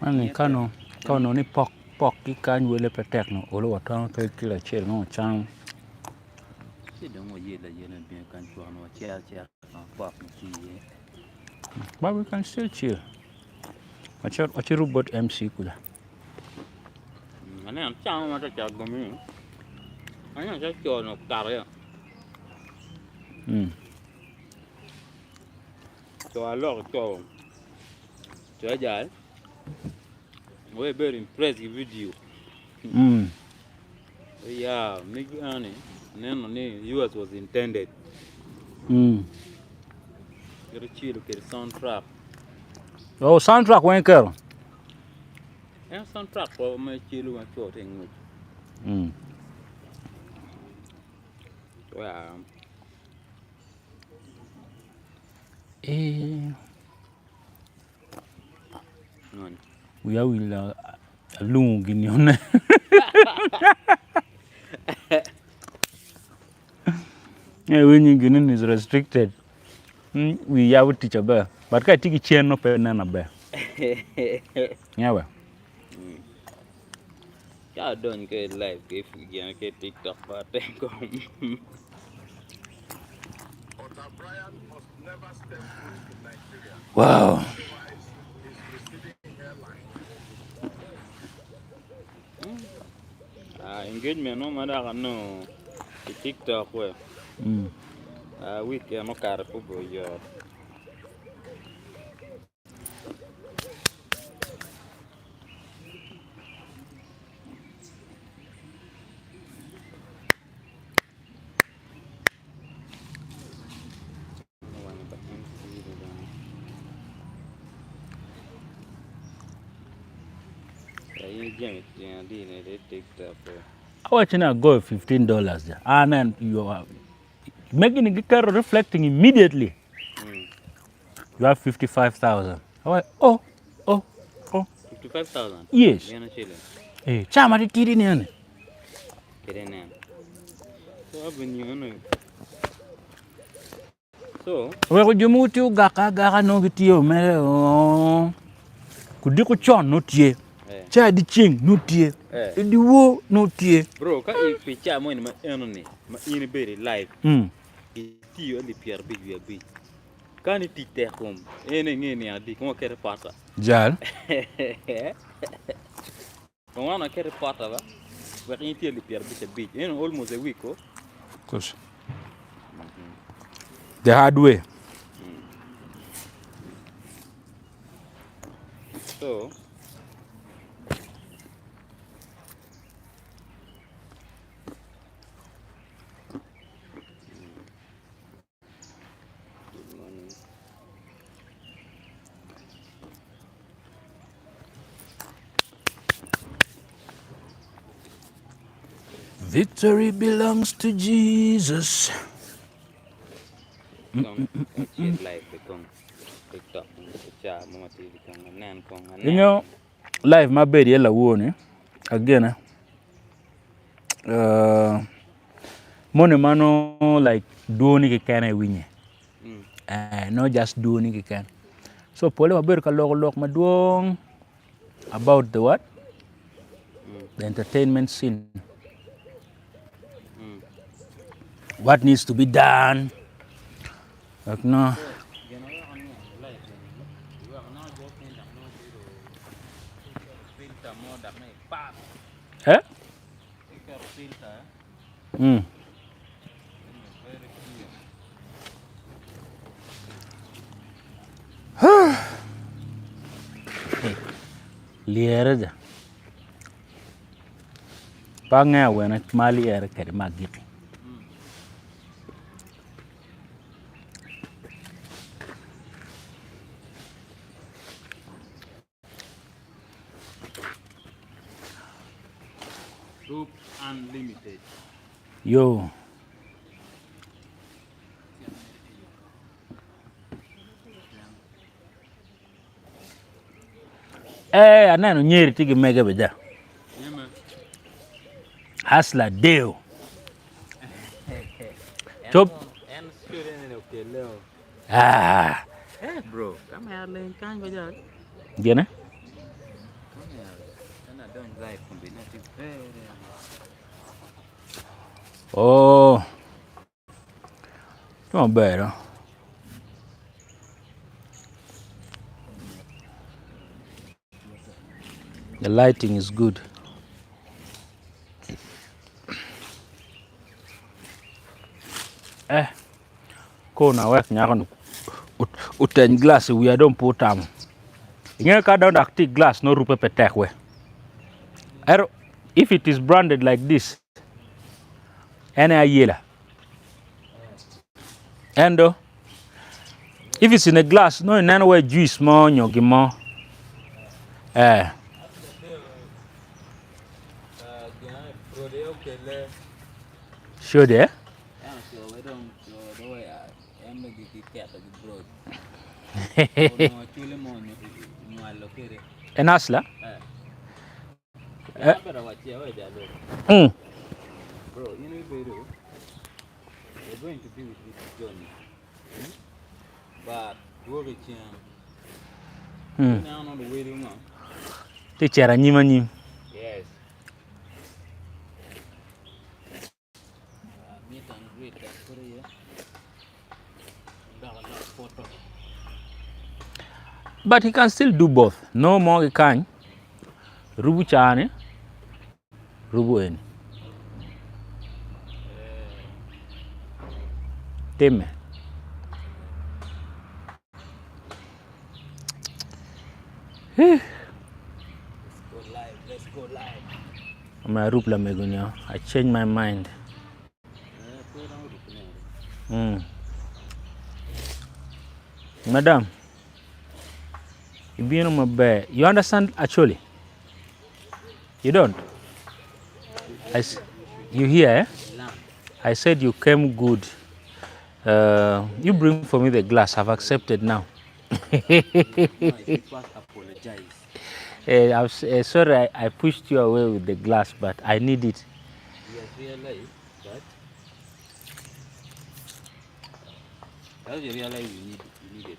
Ani kano ni pok ki kan wele petek no olo watang ke kila chel no chang. Che dong wo ye la bien kan chuan no chia pok ni ye. But we can still chill. Achiru bot MC kuda. Ane am chang ma cha gomi. Ane cha chuan no tar ya. So a lot to. So ja. We very impressive video. Yeah, make ane. Neno ni US was intended. Kero chill kero soundtrack. Oh, soundtrack wen kero. Soundtrack for my chill one short thing. Wow. We will lungi ni one. When you get is restricted. We have teacher bear. But I take chair no pe na bear. Yeah, well. Yeah, don't get live if you can get TikTok but then come. Wow. Engagement no matter no TikTok where. We can no car for your. I watch now go $15 there. And then you are making the car reflecting immediately. You have 55,000. Oh. 55,000? Yes. Hey, chama di tiri ni ane. So So we ko jumu ti gaka no gitio me o. Kudi ko chon no tie. Cha di ching no tie. Di wo no tie. Bro, ka ipicha mo ni ma eno ni. Ma ini beri live. Itio li pier big ya big. Kani tite kom. Ene ngene adi ko kere pata. Jal. Ko wana kere pata ba. Wa itio li pier big. Ene almost a week ko. Course. The hard way. So Victory belongs to Jesus. You know, life my bed yella wone again. Money mano like doing it can win. Not just doing it can. So pole my bed ka log ma doing about the what? The entertainment scene. What needs to be done? Like no. Eh? Liere Panga when mali era kadi magiti. Group Unlimited. Yo. Anano nyeri tigi mega beda. Hasla deo. Chop. Bro, come here, Len. Can't go there. Gene? don't live combinative very. Oh, not bad, huh? The lighting is good. Ko na wek nyakan uten glass we don't put Inge ka don't active glass no rupe petek we. If it is branded like this, any yela. And if it's in a glass, no in any way juice more nyogi more. Sure there. En asla? Bro, you know Beru, we're going to be with this journey. But we're now on the waiting on. Teacher nyima nyim. Yes. Meet and greet that Korea. Photo. But he can still do both. No more he can. Rubu chane. Rubu en. Teme. Let's go live. My rupla megunya. I changed my mind. Madam, you understand actually? You don't? You hear? Eh? I said you came good. You bring for me the glass. I've accepted now. I'm sorry I pushed you away with the glass, but I need it. Yes, realize that. How do you realize you need it?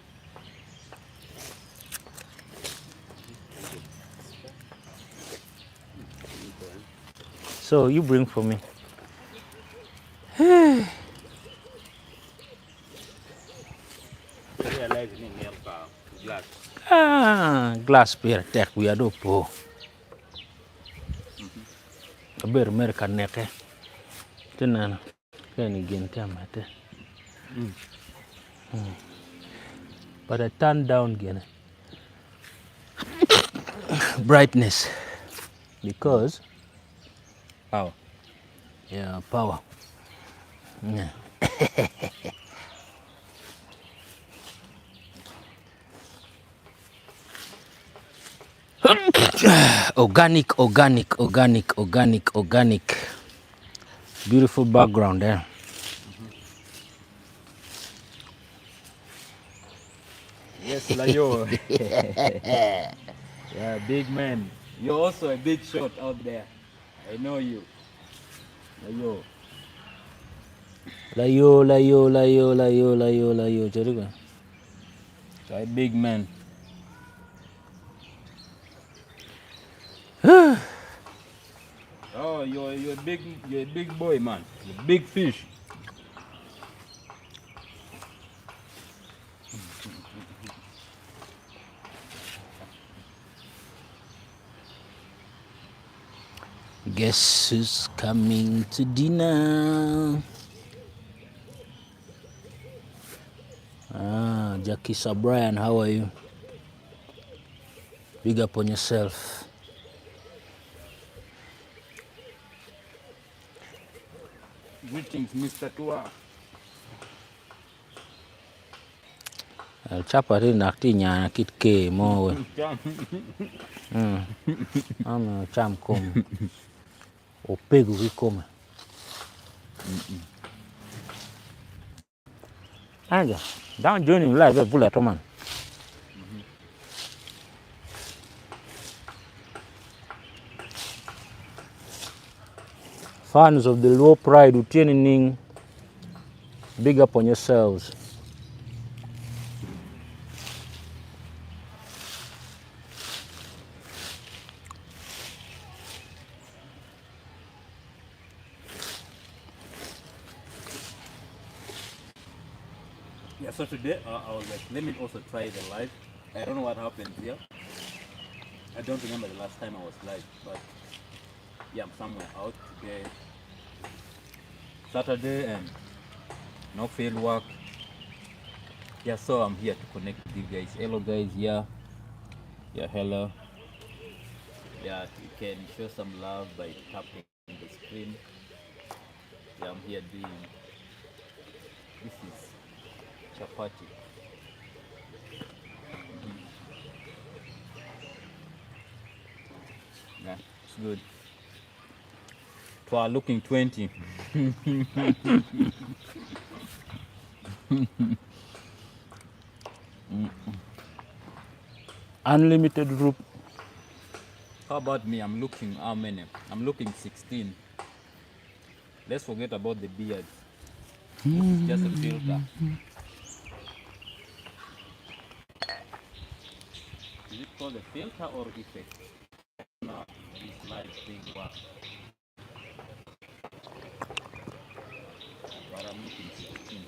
So you bring for me. Realize you need glass. Glass beer tech we are do po. A beer American neck. Then can again tamate. But I turn down again. Brightness. Because Power. Yeah, power. Yeah. Organic. Beautiful background there. Yes, Layo. Yeah, big man. You're also a big shot out there. I know you. Layo. Jericho. So a big man. Oh, you're a big boy, man. You're a big fish. Guess who's coming to dinner? Jackie Sabrian, how are you? Big up on yourself. Greetings, Mr. Tua. Chapati nakti nyana kit ke mo. Am cham kom. O pego vi come. Anja, down joining live at Bullet man. Fans of the low pride retaining, big up on yourselves. Yeah, so today I was like, let me also try the live. I don't know what happened here. I don't remember the last time I was live, but yeah, I'm somewhere out today. Saturday and no field work. Yeah, so I'm here to connect with you guys. Hello guys, yeah. Yeah, hello. Yeah, you can show some love by tapping the screen. Yeah, I'm here doing, this is chapati. Yeah, it's good. For looking 20. Unlimited group. How about me? I'm looking how many? I'm looking 16. Let's forget about the beard. This is just a filter. Is it called a filter or effect? No, it's like big work. But I'm looking 16.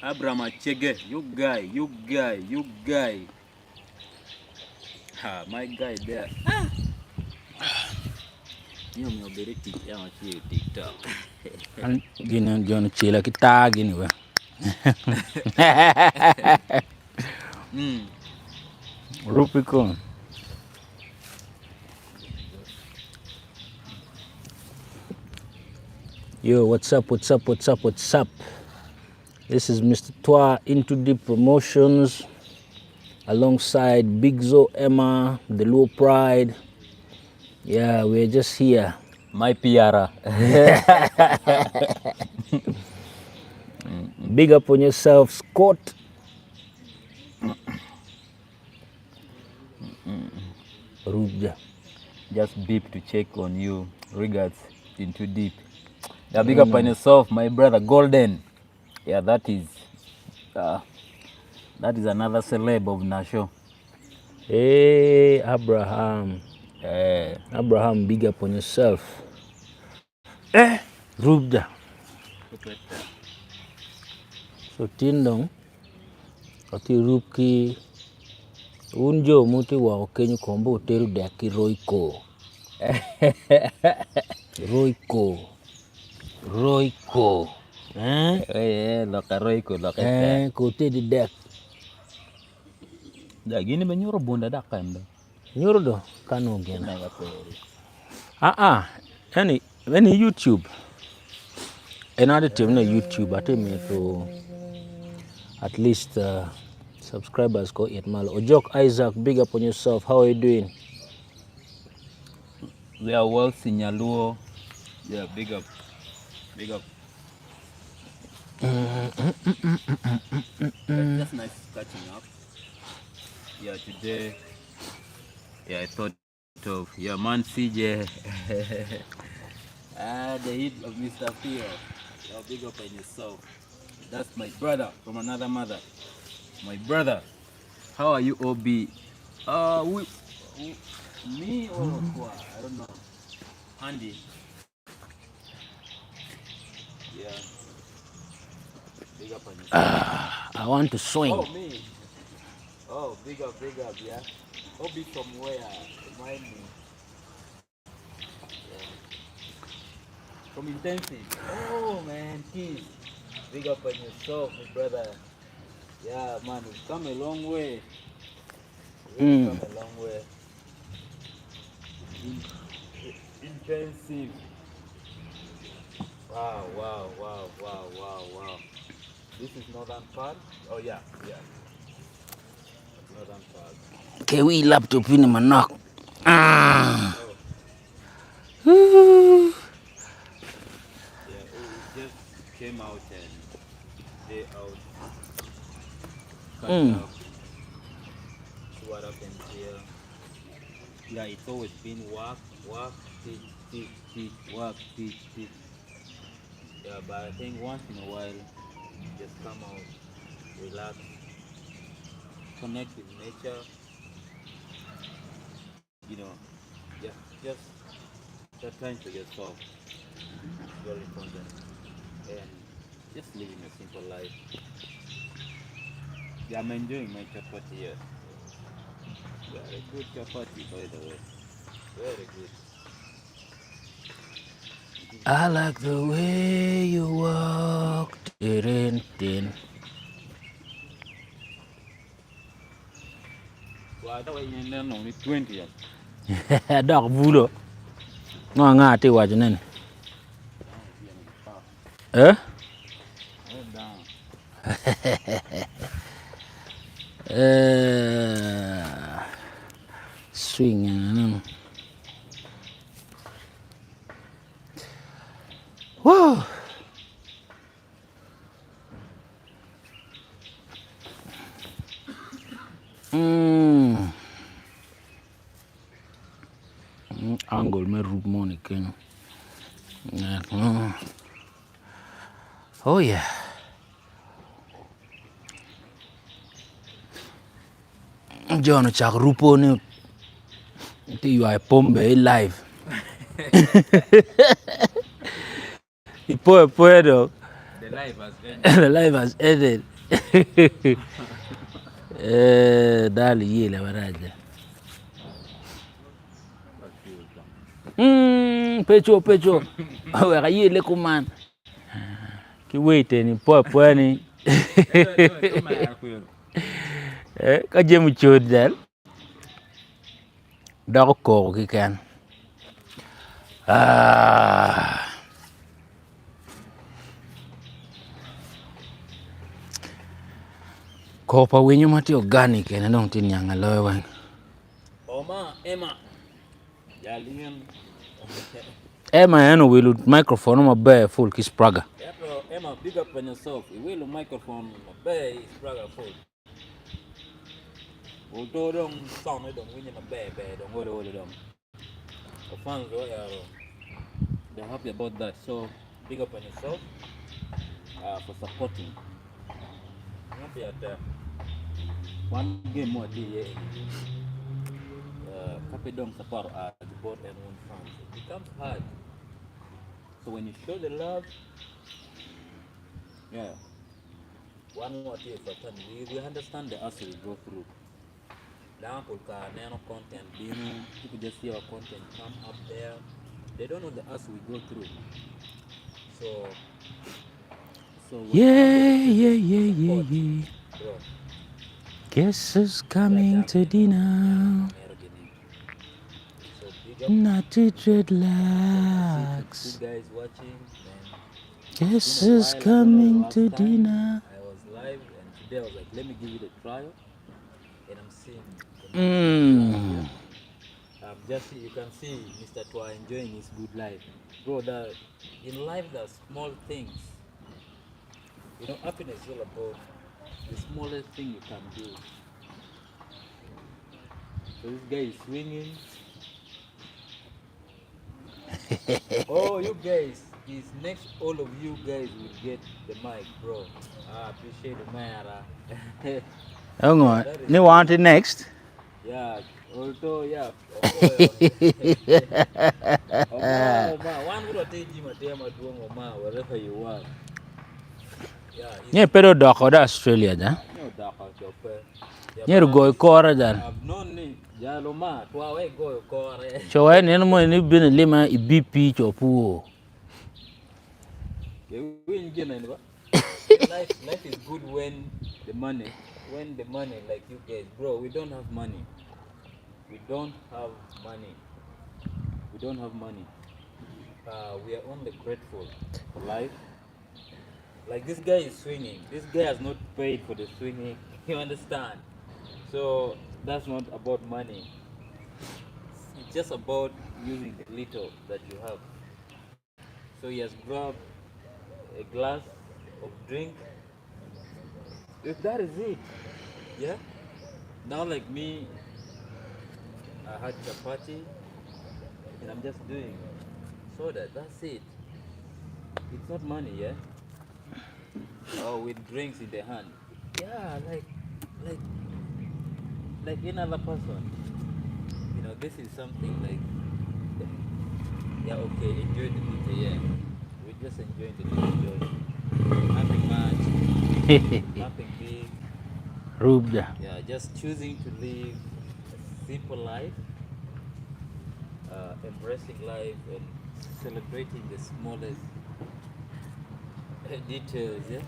Abraham Achege, you guy. Ha, my guy there. You know, me TikTok. Gini John Chila kita gini we. Rupicon. Yo, what's up? This is Mr. TOO Deep Promotions alongside Big Zo Emma, the Low Pride. Yeah, we're just here. My Piara. Big up on yourself, Scott. Rubja. Just beep to check on you. Regards, into deep. Yeah, big up on yourself, my brother Golden. Yeah, that is another celeb of Nasho. Hey, Abraham. Abraham, big up on yourself. Rubja. So tindong, ati rupki unjo muti wa okenyu kombo teru daki Royco. Royco. Loka Royco, loka kote di dek. Da gini menyuruh bunda dakan do. Nyuro do kanu gena. Any YouTube. Another team na YouTube ate me to at least subscribers go 8 mal. Ojok Isaac, big up on yourself. How are you doing? We are well, Sinyaluo. Yeah, big up. That's nice catching up. Yeah, today. Yeah, I thought of man CJ. The hit of Mr. Theo. Yeah, big up on yourself. That's my brother from another mother. My brother. How are you, OB? Me or Kwa? I don't know. Andy. Yeah. Big up on yourself. I want to swing. Oh, me. Oh, big up, yeah. OB from where? Remind me. Yeah. From Intensive. Oh, man, kids. Big up on yourself, my brother. Yeah, man, we've come a long way. We've come a long way. Intensive. Wow. This is northern part? Oh, yeah. Northern part. Kewi laptop ini manak. Yeah, we just came out and they out. See what happens here. Yeah, it's always been work, teach, work, teach. Yeah, but I think once in a while, just come out, relax, connect with nature. You know, just that time for yourself is very important, and just living a simple life. Yeah, I'm enjoying my chapati here. Very good chapati, by the way. Very good. I like the way you walk. Din, din. Well, that way you know only 20 years. Dog bulo. Nga nga ti waj nen. Eh? Head down. Swing ano. Woo. Angle me root money ken. Oh yeah. John chak rupo ni ti you are pombe live. Ipo puedo. The life has ended. The life has ended. Dali yele baraja. Pecho. Weka yele kuman. Ki wait ni po ni. Ka jemu chod dal. Dog ko ki kan. Kopa winyo mati organic and I don't think yang aloy. Emma. Jalian. Emma ano will microphone ma be full kiss praga. Emma, big up on yourself. You will microphone bay is praga full. Although don't sound don't win in a bay, don't worry them. The fans they're happy about that. So big up on yourself for supporting. Happy at one game more day. Happy don't support the board and one fans. It becomes hard. So when you show the love, yeah. One more day for time. We understand the hustle we go through. Now nano content, people just see our content come up there. They don't know the hustle we go through. So Yeah. bro. Guess who's coming to dinner? So big up. Not to Two dreadlocks. guys watching. Guess who's coming to Time, dinner? I was live and today I was like, let me give it a trial. And I'm seeing just you can see Mr. Twa enjoying his good life. Bro, that in life there's small things. You know, happiness is all about the smallest thing you can do. So this guy is swinging. Oh, you guys, is next all of you guys will get the mic, bro. I appreciate the man. Hang on. You want it next? Yeah, although yeah. One would take him a damn wherever you want. Yeah, pero doc or Australia, da. No, Dakar, Yeah, go kora dan. I've known it. Jaloma, 2 hours go, Kore. So I no more ni bin lima BP chopu. Life is good when the money, like you guys, bro, we don't have money. We are only grateful for life. Like this guy is swinging. This guy has not paid for the swinging. You understand? So that's not about money. It's just about using the little that you have. So he has grabbed a glass of drink. If that is it, yeah. Now like me, I had chapati, and I'm just doing soda. That's it. It's not money, yeah. Oh, with drinks in the hand. Yeah, like like another person. You know, this is something like, yeah, okay, enjoy the little, yeah. We're just enjoying the little joy. Nothing much, nothing big. Rubda. Yeah, just choosing to live a simple life, embracing life and celebrating the smallest details, yeah.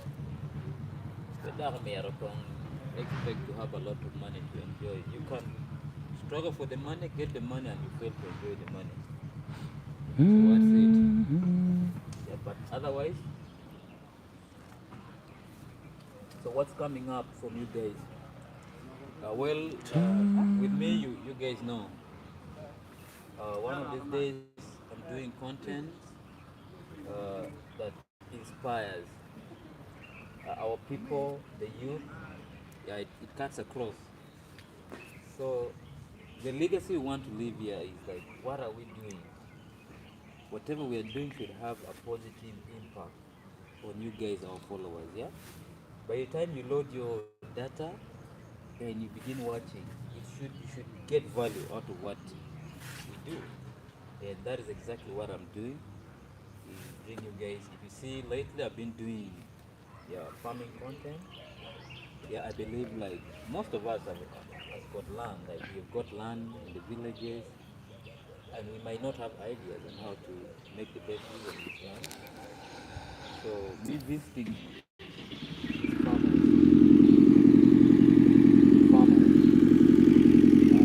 Without me, expect to have a lot of money to enjoy. You can struggle for the money, get the money, and you fail to enjoy the money. So what's it? Yeah, but otherwise, so what's coming up from you guys? With me, you guys know. One of these days, I'm doing content that inspires our people, the youth. Yeah, it cuts across. So the legacy we want to leave here is like, what are we doing? Whatever we are doing should have a positive impact on you guys, our followers. Yeah. By the time you load your data and you begin watching, you should get value out of what we do, and that is exactly what I'm doing. Is bring you guys. If you see lately, I've been doing farming content. Yeah, I believe like most of us have got land. Like we've got land in the villages, and we might not have ideas on how to make the best use of this land. So me visiting these farmers,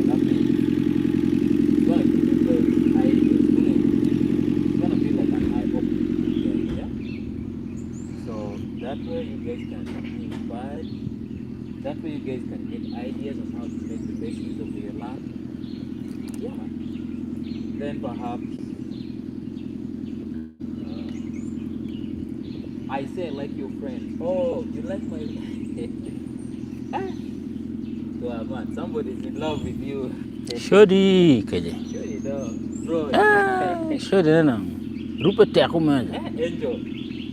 that means it's gonna give you guys ideas. It's gonna be like an eye opening, yeah. So that way you guys can be inspired. That way you guys can get ideas on how to make the best use of your land. Yeah. Then perhaps I say like your friend. Oh, you like my so man, somebody's in love with you. Shodi kaje. Sure you know. Bro. Shodi na. Rupa teku man. Angel.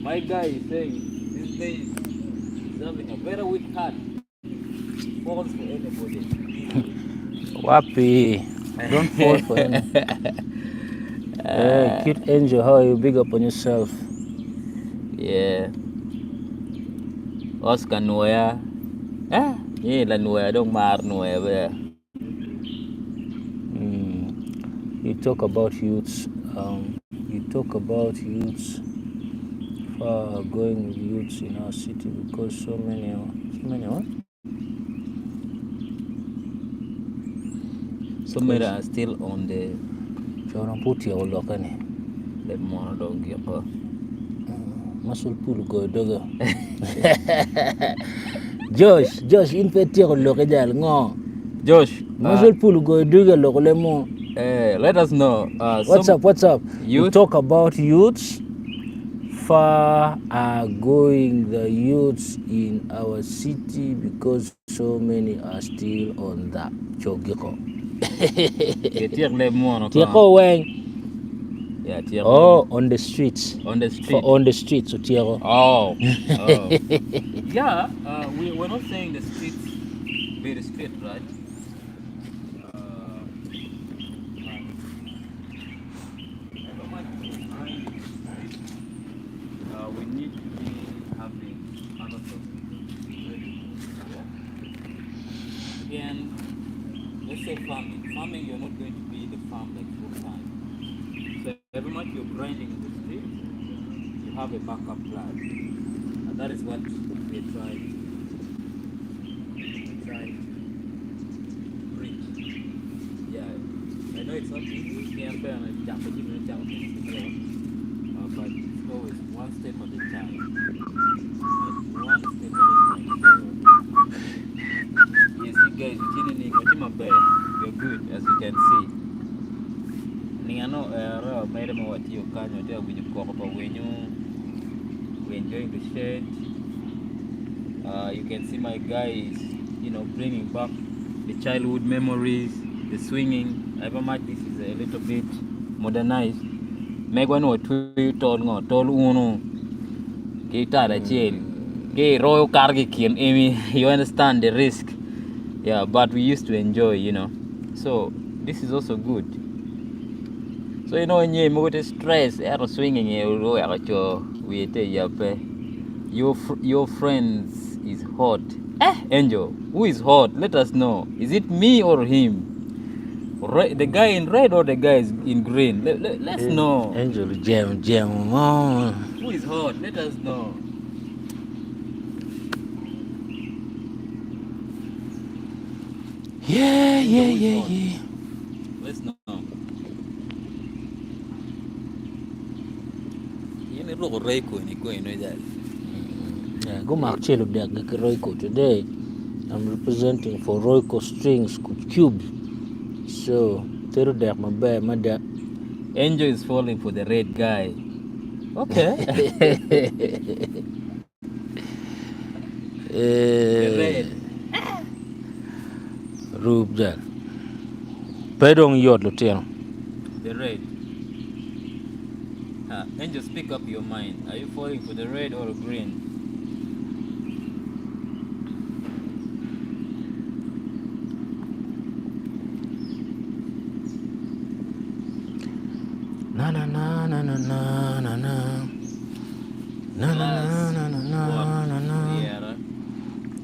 My guy is saying these days he's having a very weak heart. Falls for anybody. Wapi. Don't fall for him. Cute Angel, how are you? Big up on yourself. Yeah. Oscar Noya. Yeah, la Noya, don't mar Noya. You talk about youths. You talk about youths. Far going with youths in our city because so many what? So many are still on the Chawramputi or Lokani. more don't give up. Muscle pool go dogger. Josh, in petit lokajal ngo. Josh, Muscle pool go dogger lokolemo. Let us know. What's up? You talk about youths. Far are going the youths in our city because so many are still on the chogiko. Tiako weng. Yeah, Tiako. Oh, on the streets. On the street. On the streets, so Tiako. Oh. Yeah, we're not saying the streets be the street, right? We need to be having other sources. And let's say farming. Farming, you're not going to be the farm like full time. So every month you're grinding in the street, you have a backup plan. And that is what we're trying to preach. Yeah, I know it's not easy, but it's always one step at a time. One step at a time. So, yes, you guys, you're good, as you can see. We're enjoying the shade. You can see my guys, bringing back the childhood memories, the swinging. Ever much this is a little bit modernized. Megwan or tall uno guitar chill. Gay royal cargi kin, you understand the risk. Yeah, but we used to enjoy, you know. So this is also good. So you know when you more stress, I was swinging your friends is hot. Angel, who is hot? Let us know. Is it me or him? The guy in red or the guy is in green? Let's know. Angel jam. Who is hot? Let us know. Yeah. Let's know. You know Royco ni ko ino that. Yeah, go mark chelo biak Royco today. I'm representing for Royco Strings Cube. So, tero dek mabe mada. Angel is falling for the red guy. Okay. The red. Rube that. Pedong yot lutino. The red. Angel, speak up your mind. Are you falling for the red or green? Na. Yeah.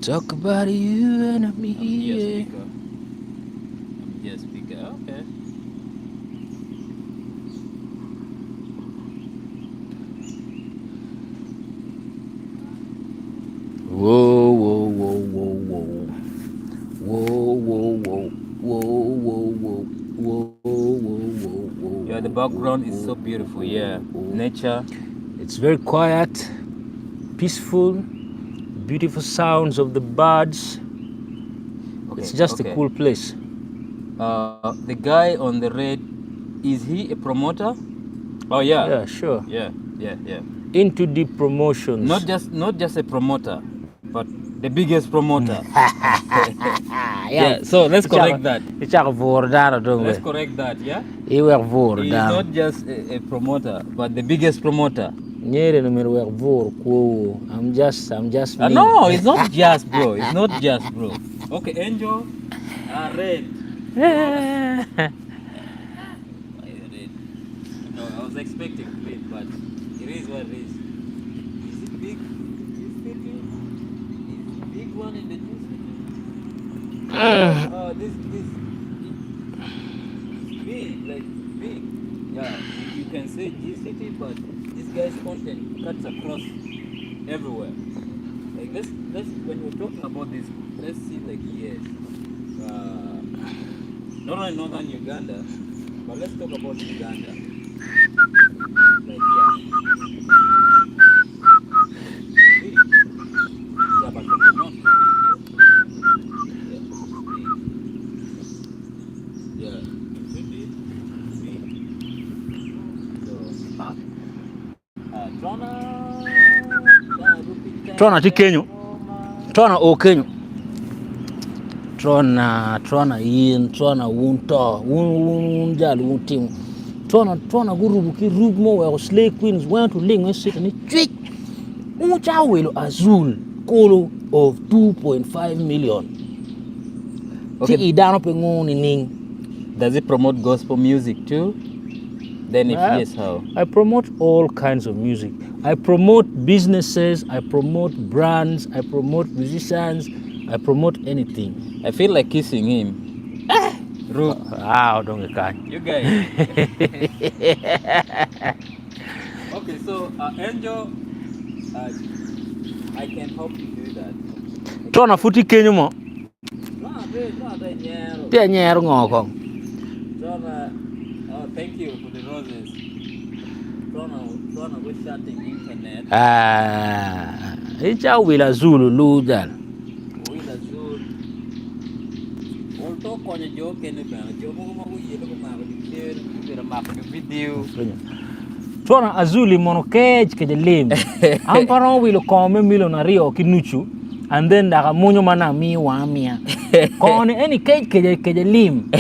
Talk about you and me. I'm just speaker. Okay. Whoa. Yeah, the background is so beautiful. Yeah, nature. It's very quiet, peaceful, beautiful sounds of the birds. Okay, it's just a cool place. The guy on the red, is he a promoter? Oh yeah. Yeah, sure. Yeah. TOO Deep Promotions. Not just a promoter, but the biggest promoter. Yeah. So let's correct that. Let's correct that. Yeah. He's not just a promoter, but the biggest promoter. I'm just me. No, it's not just, bro. It's not just, bro. Okay, Angel, red. Red. No, I was expecting green, but it is what it is. Is it big? Is it big one in the juice? This big, like big. Yeah, you can say G-City, but this guy's content cuts across everywhere. Like let's when we're talking about this, let's see like yes, not only northern Uganda, but let's talk about Uganda. Like yeah, but from the north. Yeah, Trona ti Kenyo. Trona o Kenyo. Trona yin, trona wunto, wun jal wun tim. Trona gurubu ki rub mo wa slay queens went to ling sit and tweet. Uncha welo azul kolo of 2.5 million. Okay. Ti idano pe ngoni ning. Does it promote gospel music too? Then if yes, how? I promote all kinds of music. I promote businesses, I promote brands, I promote musicians, I promote anything. I feel like kissing him. Rude. Don't get caught. You guys. Okay, so Angel, I can help you do that. Trona futi Kenyo mo. Pia nyero ngoko. Trona, thank you for the roses. Trona was shutting internet. Icha wila Zulu lujan. Wila Zulu. Ulto konya joke ni bana. Jomo mo yelo ko mako di video. Trona azuli mono cage ke de lim. Amparon wilo come milionario kinuchu. And then daga munyo mana mi wa mia. Kone any cage ke de lim.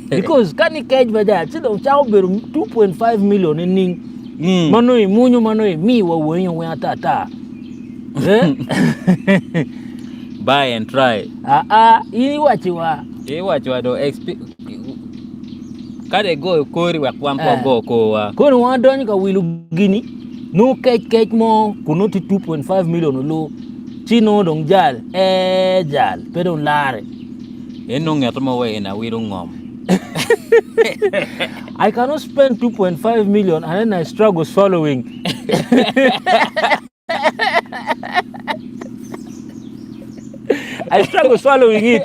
Because kani cage bada chido chao beru 2.5 million ning. Manoi munyo manoi mi wa wenyo we atata. buy and try. Ini wachiwa. Watch what do kade go kori wa kwampo go ko wa. Kono wa donyi ka wilu gini. No kech mo kunoti 2.5 million lo. Chino dong jal. Jal. Pedon lare. Eno ngatomo we ina wiru ngom. I cannot spend 2.5 million and then I struggle swallowing. I struggle swallowing it.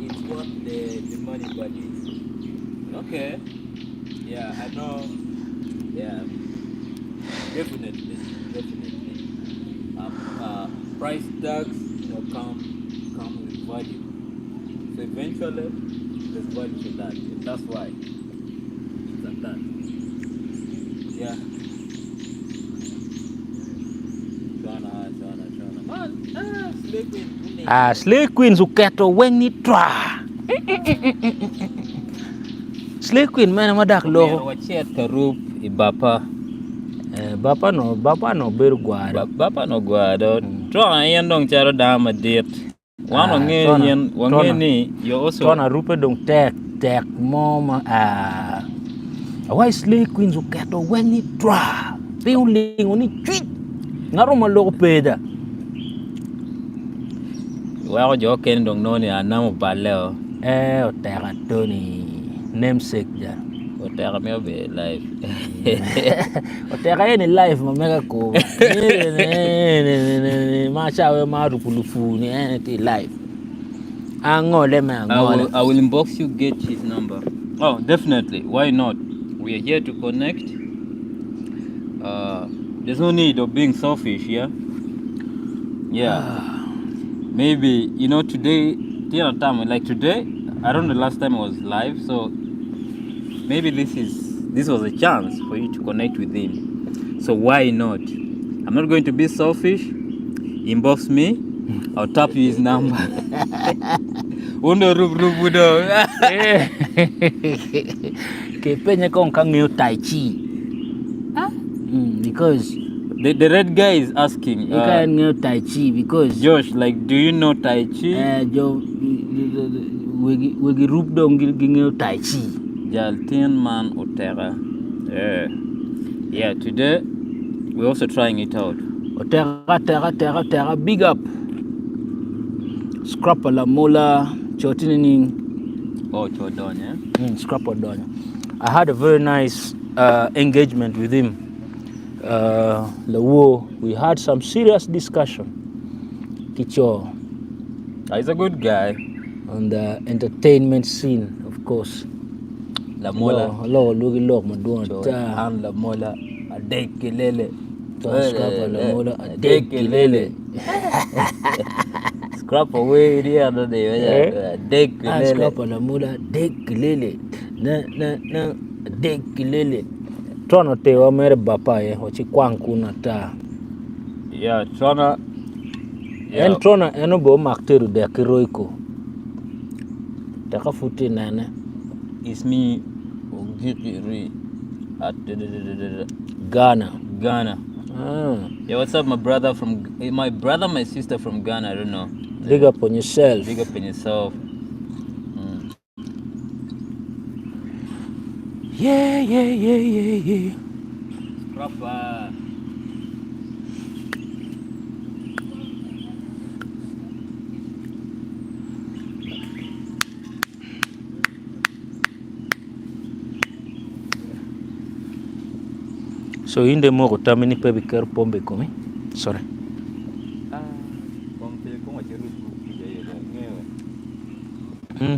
It's what the money body is. Okay. Yeah, I know. Yeah. Definitely. Price tags, come with value. So eventually, there's value to that. And that's why it's like that. Yeah. Chana. Sleeping. Slay Queen Zuketo when ni tra. Slay Queen man madak lo. Wachet karup ibapa. Bapa no beru guado. Bapa no guado. Tron yan dong charo dama dit. Wano ngen wangeni yo also. Tron rupe dong tek moma why Slay Queen Zuketo when ni tra. Piuling oni tweet. Ngaro malo peda. Wao jo ken dong noni anamo baleo. Otera Tony namesake ja. Otera me be live. Otera any life mameka ko. Macha we maru pulufu ni anything live. Angole me angole. I will inbox you, get his number. Oh, definitely. Why not? We are here to connect. There's no need of being selfish, yeah? Yeah. Maybe, today, like today, I don't know the last time I was live, so maybe this was a chance for you to connect with him. So why not? I'm not going to be selfish. Inbox me. I'll tap you his number. Undo rubudo. Kepenya kong kangyo tai chi. Because the red guy is asking. You can't know Tai Chi because Josh, like, do you know Tai Chi? We group dong gingyo Tai Chi. Jaltin man Otera. Yeah. Today we're also trying it out. Otera, big up. Scrap la mola chotining. Oh, chodonya. Scrap odonya. I had a very nice engagement with him. We had some serious discussion. Kicho. He's a good guy. On the entertainment scene, of course. La mola. Log madon. And la mola. A dekilele. Scrap la mola. A dekilele. Scrap away the other day. Dekilele. Scrap la mola. Dekilele. Na dekilele. Tono te wa mere bapa hochi kwanku na ta. Yeah, Trona. En Trona eno bo makteru de kiroiko. Taka futi nane. It's me Ogiri at Ghana. Yeah, what's up, my sister from Ghana, I don't know. Big up on yourself. Yeah. Proper. So in the more tamini pe biker pombe komi. Sorry. Pombe koma cheru kuja ngewe.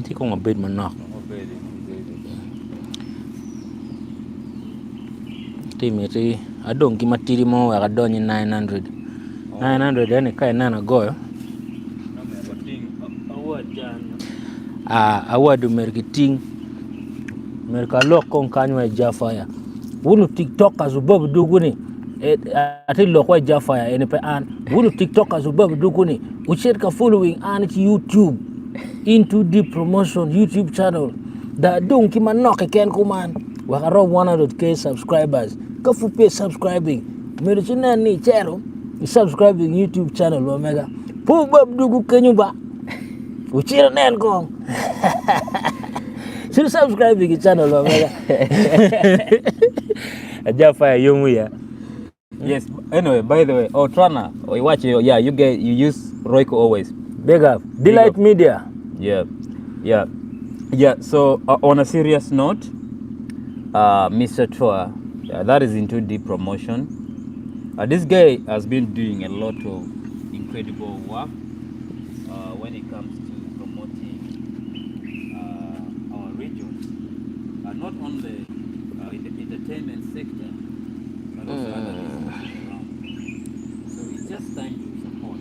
Tiko ngabed manak. Timiti adong kimatiri mo akadonyi 900. 900 yani kai nana goyo. Award marketing. Merka lokon kanwa jafaya. Wunu TikTok azubabu duguni. Ati lokwa jafaya ene pe an. Wunu TikTok azubabu duguni. Uchirka following an YouTube. Into Deep Promotion YouTube channel. Da dong kima noke ken kuman. Wakaro 100k subscribers. Kafu pay subscribing. Merichina ni chero. Subscribing YouTube channel Omega. Pubab dugu kenyuba. Uchira nen kong. Still subscribing the channel Omega. Ajafa yomu ya. Yes. Anyway, by the way, Trana, we watch you. Yeah, you use Royco always. Big up. Delight Media. Yeah. So on a serious note, Mr. Toa, that is into deep promotion. This guy has been doing a lot of incredible work when it comes to promoting our region, not only in the entertainment sector, but also other businesses around. So it's just time to support.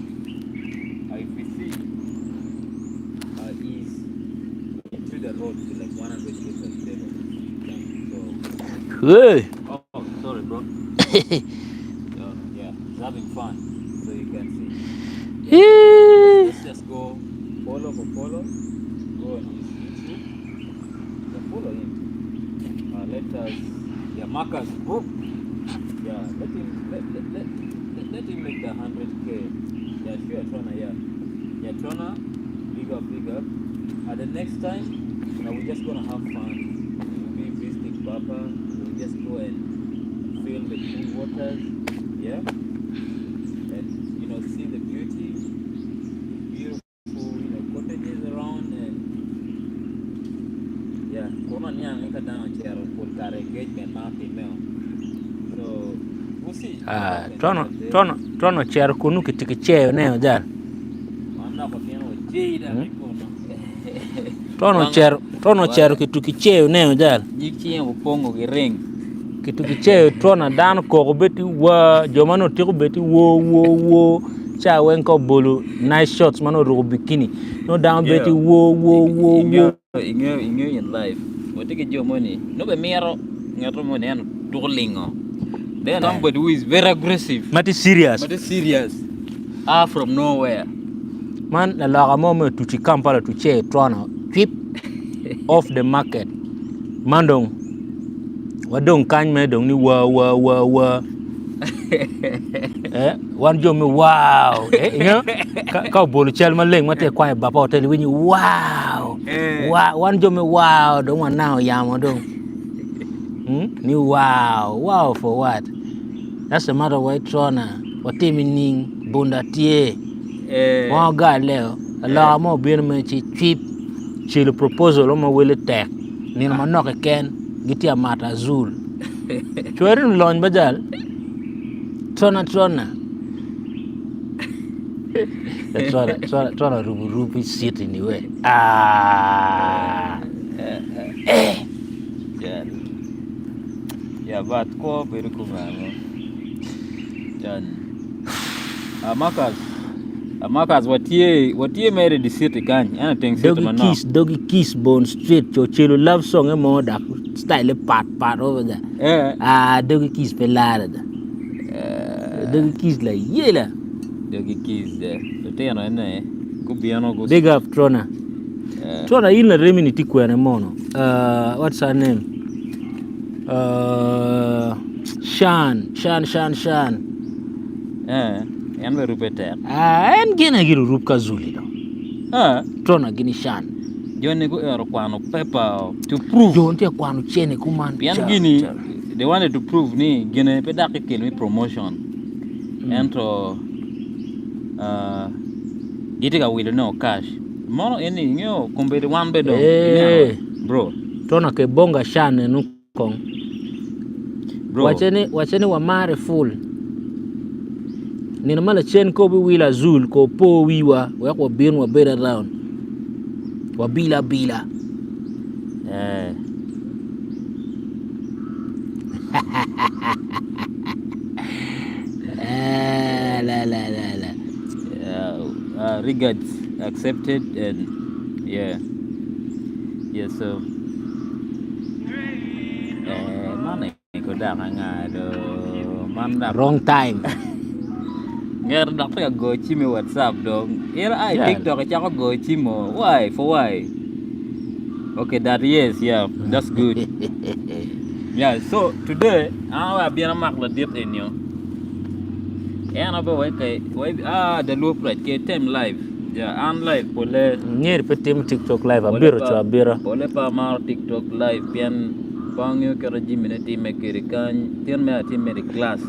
If we see he's into the road to like 100 years of level. Hey. Oh, sorry, bro. Yeah, he's having fun, so you can see. Let's just go follow for follow. Go on his YouTube. Just follow him. Let us, Marcus, book. Yeah, let him make the 100k. Yeah, sure, Trona. Yeah, Trona. Big up. The next time, we're just gonna have fun. We'll be visiting Papa. We'll just go and feel the cool waters. Yeah. And see the beauty, beautiful, cottages around, and yeah, so we'll see. Tono cher kunu kitikicheo neo jar. Tono cher kitukicheo neo jar. Jichien pongo giring. Kitukicheo tona dan ko beti wa jomano tiko beti wo cha wenko bolu nice shots mano ro bikini no down beti wo inge in life wotike jomoni no be miero ngato mo ne dolingo then somebody who is very aggressive mati serious from nowhere man la laga mo tuchi Kampala tuche tona trip off the market mandong wadong kan me dong ni wa wan jo me wow ka bolu chel ma leng mate kwa baba hotel wini wow wan jo me wow dong wan now yamo dong ni wow for what? That's the matter with Trona watimi ning bunda tie wa ga leo la mo bien me chi trip chile proposal o ma wele tek ni ma noke ken gitia mata azul chwerin lony bajal Trona rubu city ni we yeah but ko beru kumano jan Marcus watie mere di city kan ana teng city mano doggy kiss bone straight chochelo love song e mo da style part over there doggy kiss pelada doggy kiss la yela doggy kiss there te no ene kubiano go big up Trona ina remini tikwene mono what's her name Shan en be rupete en gena giru rupka zuli do Trona gini Shan jone go ero kwano paper to prove jonte kwano chene kuman pian gini they wanted to prove ni gene pe dakike kelmi promotion ento gitiga will no cash mono eni ngio kumbere one bedo bro Trona ke bonga Shan no kong bro wachene wa mare full nina mala chen ko bi wila zul ko po wiwa wa ko bin wa better round wa bila la regards accepted and so mana ko da nga do man da wrong time ngar doctor go chimi WhatsApp dong TikTok cha go chimo why okay that yes that's good Yeah, so today I be a mark the deep in you. And I be the loop right ke time live. Yeah, I'm live pole Ngir pe tim TikTok live abiro cho abira. pole pa mar TikTok live pian pang you kara jiminati me kiri kan tian me ati me class.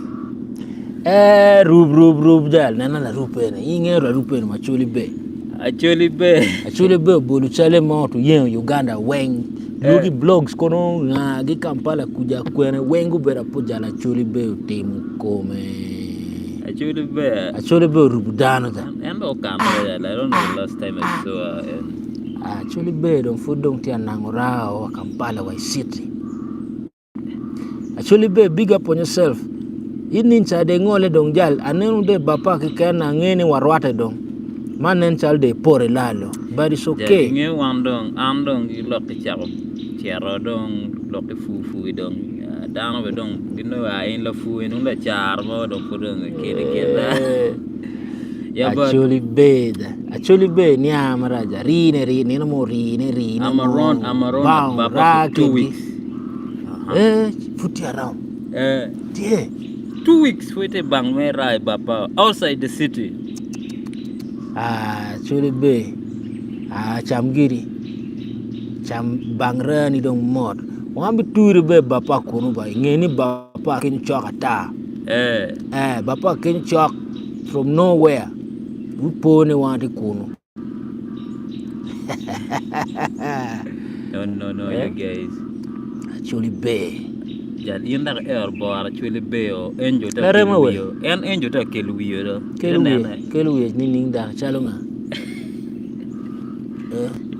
Rub dal nana na rupene. Ingero rupene machuli be. Actually Be bolu chale mo to yen Uganda weng. Lugi blogs kono nga gi Kampala kuja kwene wengu bera pujala chuli be timu kome. Actually Be rubudano da. and I don't know the last time I saw her. Actually be don't food don't tia nangorao Kampala wa city. Actually be big up on yourself. Inin cha de ngole dong jal anenu de bapa ki kana ngeni warwate dong. Manen chal de pore lalo. But it's okay. Nge andong you lock the charo dong lock the fufu dong down we dong you know I ain't la fu in la charmo dong for dong kid. Yeah, actually be ni amaraja rine no more rine. I'm around Bapa for 2 weeks. Put you around. Yeah. 2 weeks with a bang me rai Bapa outside the city. Actually be chamgiri cham bangra ni dong mod. Wambi turi be Bapa kunu ba ngeni Bapa kin chokata. Bapa kin chok from nowhere. Upone wanti kunu. No, you guys. Actually be. Jal inda air bar actually be o enjo ta kelwiyo. En enjo ta kelwiyo do. Kelwiyo ni ninda chalonga.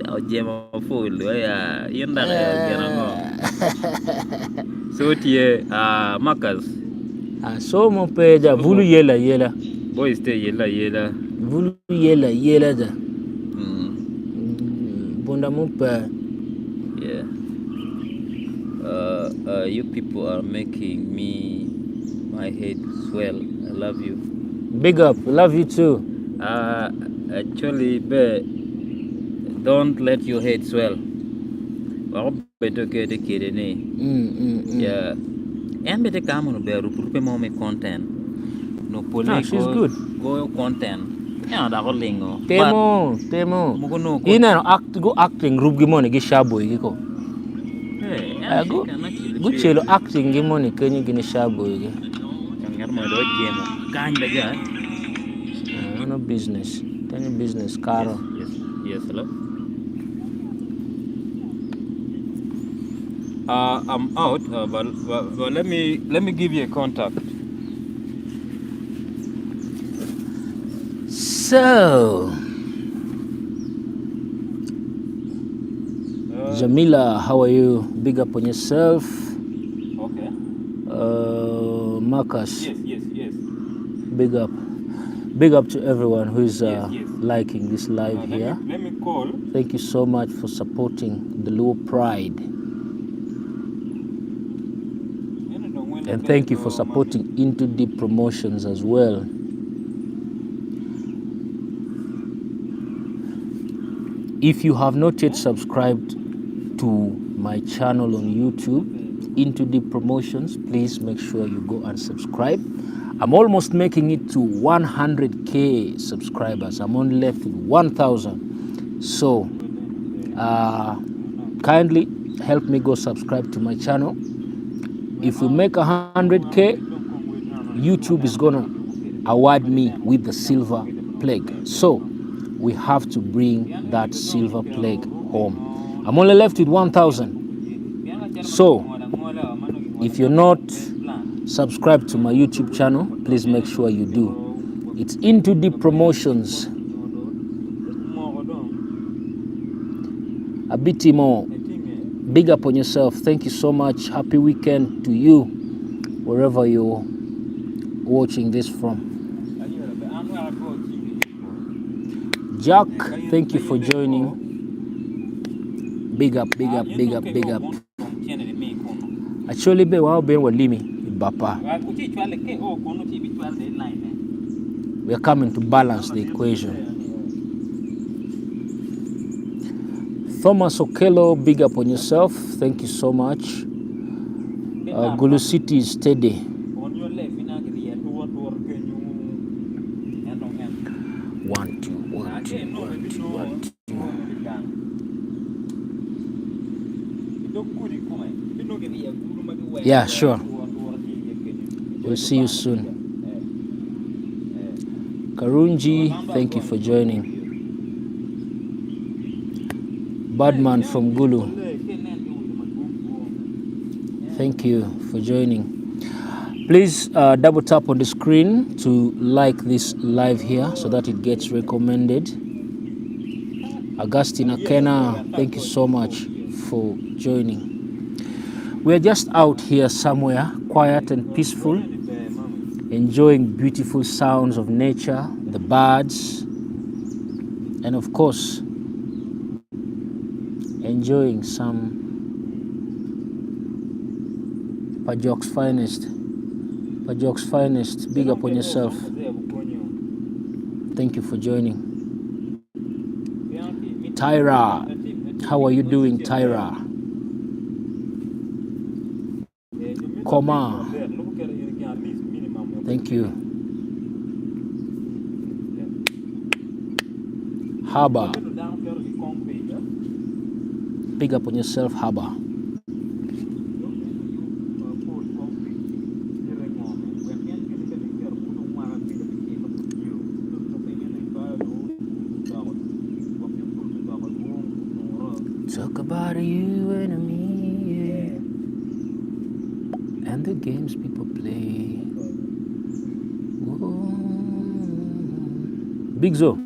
O jema full ya inda gena ngo. So tie Marcus. So mo peja vulu yela. Boy stay yela. Vulu yela da. Bunda mo pe. Yeah. You people are making my head swell. I love you. Big up. Love you too. Actually, don't let your head swell. Better get the kid in. Yeah. And better come on bear rupe more content. No police. She's good. Go content. Yeah, that whole lingo. Temo. Ina acting group gimone gi shabo igiko. Good chelo acting gimone kenyi gini shabo igi. No business. Tell business, Caro. Yes, hello. I'm out, but let me give you a contact. So, Jamila, how are you? Big up on yourself. Okay. Marcus. Yes. Big up to everyone who is liking this live here. Let me call. Thank you so much for supporting the Low Pride. And thank you for supporting Into Deep Promotions as well. If you have not yet subscribed to my channel on YouTube, Into Deep Promotions, please make sure you go and subscribe. I'm almost making it to 100K subscribers. I'm only left with 1,000. So, kindly help me go subscribe to my channel. If we make 100K, YouTube is gonna award me with the silver plaque. So, we have to bring that silver plaque home. I'm only left with 1,000. So, if you're not subscribed to my YouTube channel, please make sure you do. It's Into Deep Promotions. A bit more. Big up on yourself. Thank you so much. Happy weekend to you, wherever you're watching this from. Jack, thank you for joining. Big up. Actually, be wow be walimi bapa. We are coming to balance the equation. Thomas Okello, big up on yourself. Thank you so much. Gulu City is steady. On your left, in Agri, what work can you and on hand? 1, 2, 1, 2, 1, 2, 1, 2. Yeah, sure. We'll see you soon. Karunji, thank you for joining. Badman from Gulu, thank you for joining. Please double tap on the screen to like this live here so that it gets recommended. Augustine Akena, thank you so much for joining. We're just out here somewhere, quiet and peaceful, enjoying beautiful sounds of nature, the birds, and of course, enjoying some Pajok's finest. Pajok's finest, big up on yourself. Thank you for joining. Tyra, how are you doing, Tyra? Koma, thank you. Haba, big up on yourself, Haba. Talk about you and me, and the games people play. Whoa. Big Zo,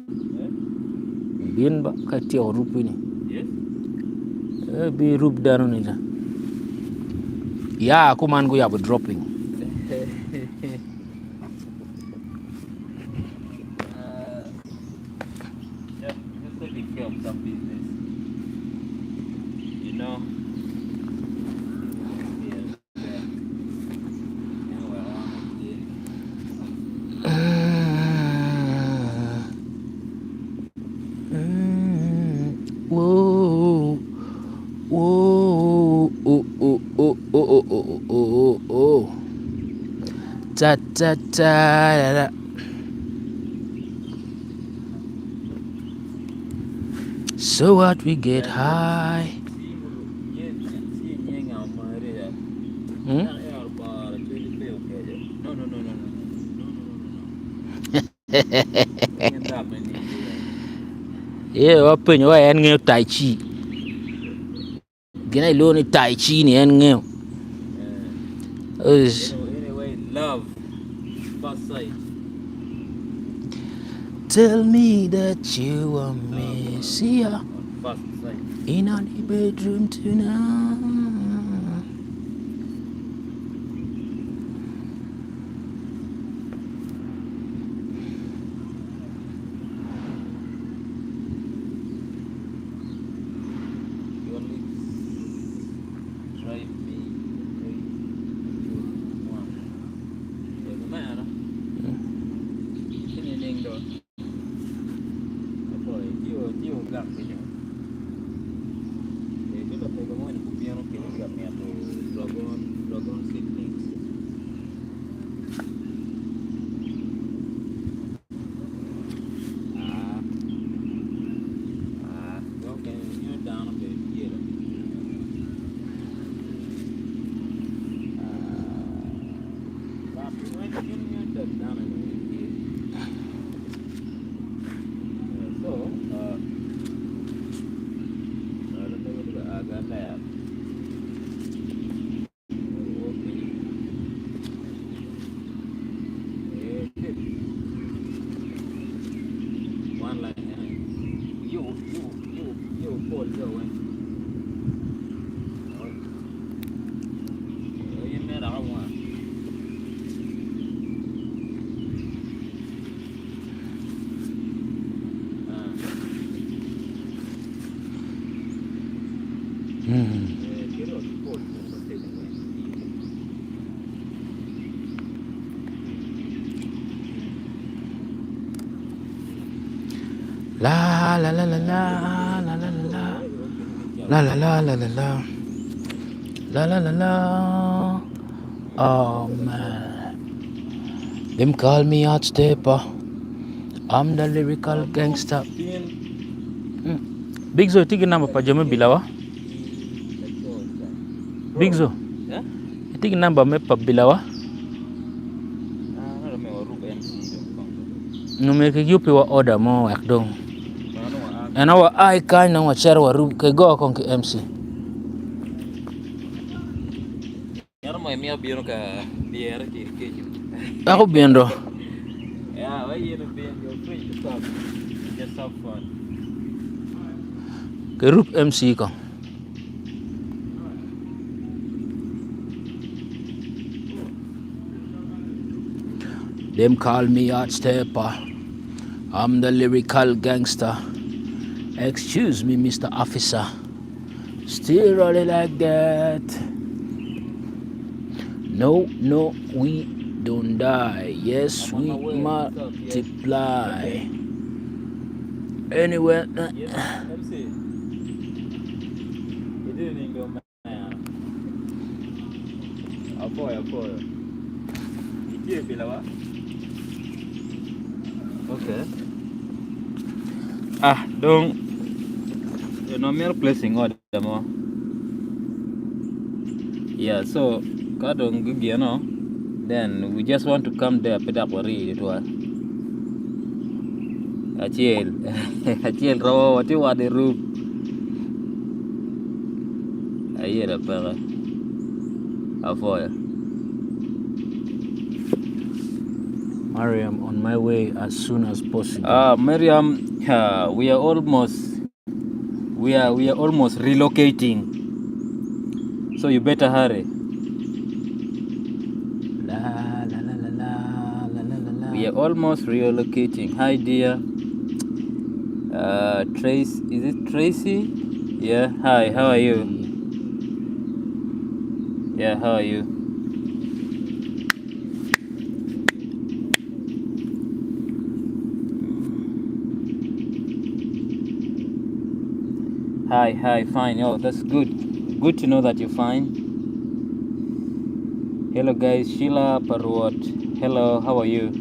bien ba kati ya rupu ni? Yes. Be rup dano ni ja. Yeah, aku man go ya be dropping. Just taking care of some business. You know. Whoa, whoa, oh, oh, oh, oh, oh, oh, oh, oh, oh. Ta ta ta da, da. So what, we get high. Hmm? Yeah, open your hand ngeo tai chi. Gina ilo ni tai chi ni hand ngeo. Anyway, love. First sight. Tell me that you want me. See ya. First sight. In the bedroom tonight. Your lips drive me crazy. The man, sini ning do. Apa tio gam ni. Kita pegang mana kupiano kini gam ni atau dragon seedlings. Okay, you're down a bit. Yeah. Down a bit. So, let me go to the Aga lab. One line. You pull your way. You made our one. La la la la la la la la la la la la la la la la la la Oh man, them call me hot stepper. I'm the lyrical gangster. Big Zo tigi namba pa jome bilawa. Big Zo tigi namba me pa bilawa. No me ke yupi wa order mo yak dong. And our I kind na wa share wa rub ke go kon ke MC. Yaro mo emi abiro ka biere kiri keju. Ako biendo. Yeah, why you know you're free to talk. Just have fun. Ke rub MC kon. Them call me hot stepper. I'm the lyrical gangster. Excuse me, Mr. Officer. Still rolling like that. No, we don't die. Yes, we multiply. Anyway. Yes, MC. You didn't go, man. Apoyo. Itie bilawa. Okay. Don't. You know, mere placing order more. Yeah, so kadong you know. Then we just want to come there, put up a read it was. Achiel raw what you want the roof. I hear a pera. Afoya. Mariam, on my way as soon as possible. Mariam, we are almost relocating. So you better hurry. We are almost relocating. Hi dear. Trace, is it Tracy? Yeah. Hi. How are you? Yeah. How are you? Hi. Fine. Oh, that's good. Good to know that you're fine. Hello guys. Sheila Parwat. Hello. How are you?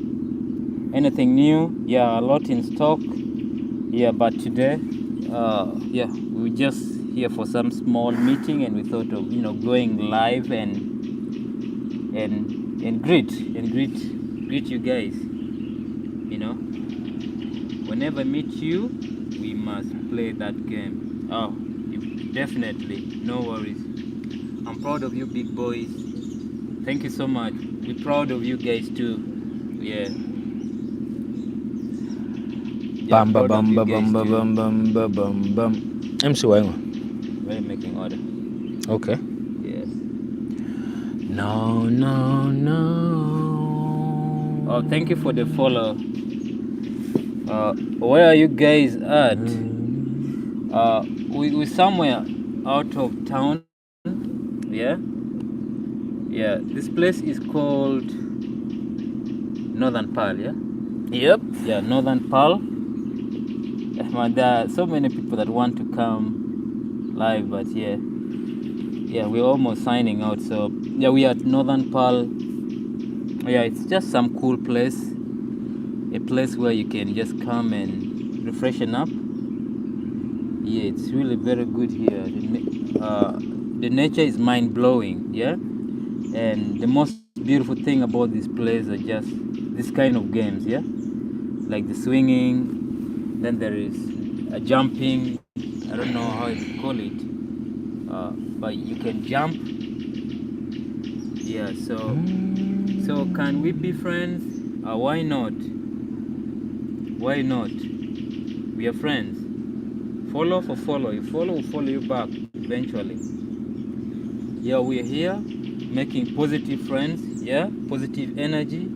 Anything new? Yeah, a lot in stock. Yeah, but today, we just here for some small meeting, and we thought of going live and greet you guys. Whenever I meet you, we must play that game. Oh, definitely, no worries. I'm proud of you, big boys. Thank you so much. We're proud of you guys too. Yeah. Bam. MC Wayne. We're making order. Okay. Yes. No. Oh, thank you for the follow. Where are you guys at? We somewhere out of town. Yeah. This place is called Northern Pearl. Yeah. Yep. Yeah, Northern Pearl. There are so many people that want to come live, but yeah, we're almost signing out. So yeah, we are at Northern Pearl. Yeah, it's just some cool place, a place where you can just come and refreshen up. Yeah, it's really very good here. The nature is mind-blowing. Yeah, and the most beautiful thing about this place are just this kind of games. Yeah, like the swinging. Then there is a jumping. I don't know how to call it, but you can jump. Yeah, so can we be friends? Why not? Why not? We are friends. Follow for follow. You follow will follow you back eventually. Yeah, we are here making positive friends. Yeah, positive energy.